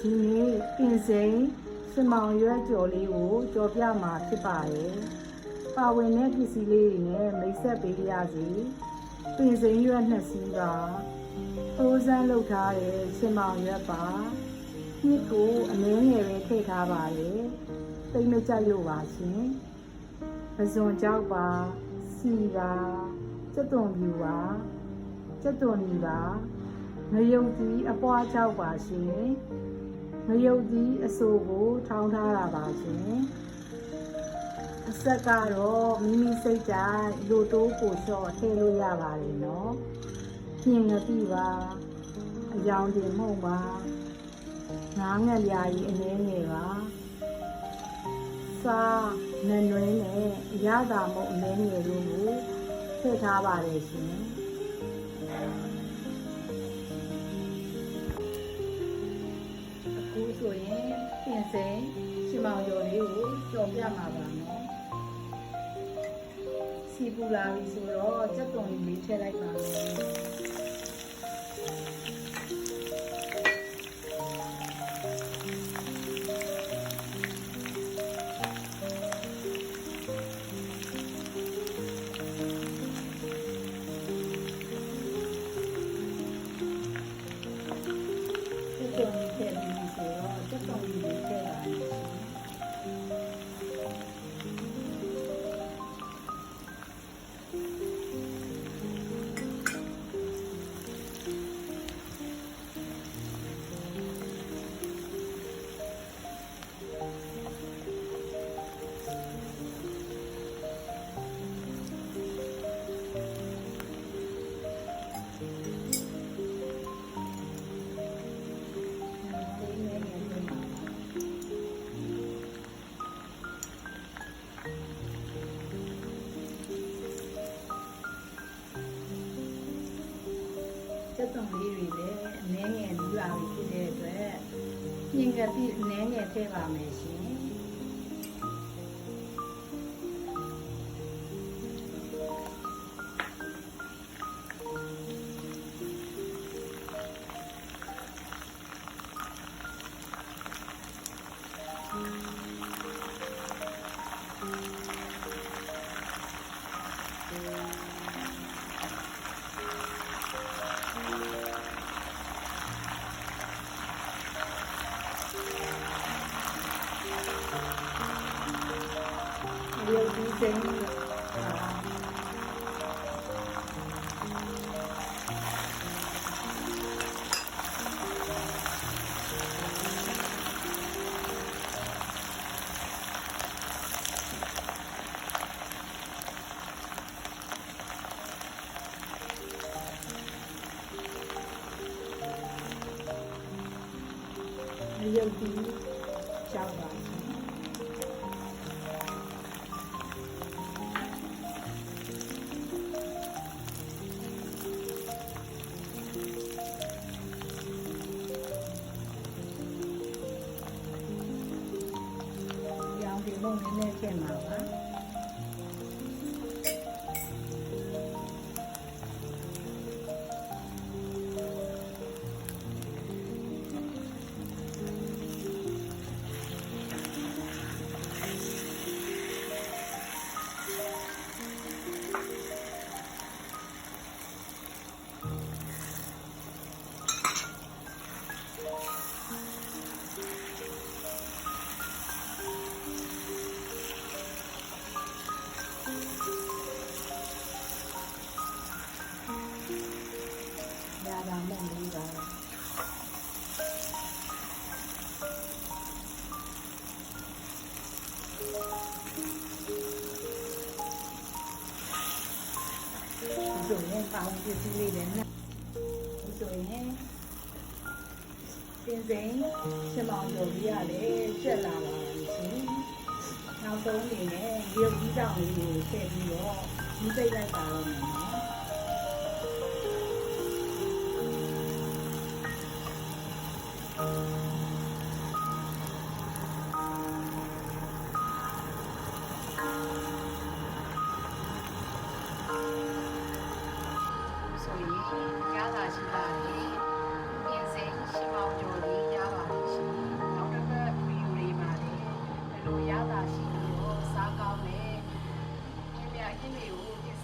ဒီနေ့ပင်စိန်ရှင်မောင်ရွက်ကြော်လေးကိုကြော်ပြမှာဖြစ်ပါတယ်။ပါဝင်တဲ့ပစ္စည်းလေးတွေနဲ့မိတ်ဆက်ပေးရစီ။ပင်စိန်ရွက်2စီးပါ။ထိုးစမ်းလုပ်ထားတဲ့ရှင်မောင်ရွက်ပါ။နှစ်ကိုအနည်းငယ်ပဲထည့်ထားပါတယ်။သိမကြိုက်လို့ပါရှင်။ပဇွန်ကြောက်ပါ။စီပါ။ကြက်သွန်ပြူပါ။ကြက်သွန်နီပါ။ငရုတ်ကြီးအပွားကြောက်ပါရှင်။ငရုတ်ကြီးအစိုးကိုထောင်းထားတာပါရှင်။အဆက်ကတော့မိမိစိတ်ကြိုက်လိုတိုးကိုလျှော့ထည့်လို့ရပါတယ်နော်။ပြင်ငတိပါ။အယောင်တင်မှုန့်ပါ။ငါးငက်ပြားကြီးအနည်းငယ်ပါ။စားနွယ်နွယ်နဲ့အရသာမုတ်အနည်းငယ်တို့ကိုထည့်ထားပါတယ်ရှင်။ဆိုရင်ပြင်စိန်ရှင်မောင်ကျော်လေးကိုကြော်ပြမှာပါနော်စီပူလာပြီဆိုတော့ကြက်သွန်လေးထည့်လိုက်ပါမယ်ကြက်သွန်လေးတွေလည်းအနည်းငယ်လူလာပြီဖြစ်တဲ့အတွက်ညင်ကတိအနည်းငယ်ထည့်ပါမယ်ရှင်ရုပ်ကြီးစိမ်းရုပ်ကြီးကြောက်ပါဒီလိုနည်းနည်းထည့်မှာပါဒါမှမဟုတ်ပါဘူးဒီလိုနဲ့ပေါင်းပြည့်စုံလေးနဲ့ဒီဆိုရင်ပြင်စိန်ရှင်မောင်ကျော်ကြီးရတယ်ကျက်လာပါရှင်နောက်ဆုံးအနေနဲ့ရုပ်ကြီးတောင်လေးကိုထည့်ပြီးတော့ဒီပိတ်လိုက်ပါတော့မယ်နော်ဆိုရင်ရတာရှိတာလေပြင်စိန်ရှင်မောင်ကျော်လေးရပါတယ်ရှင်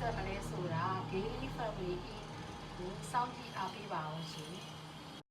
ဆက်မလဲဆိုတာ Daily Family ကိုစောင့်ကြည့်အားပေးပါအောင်ရှင်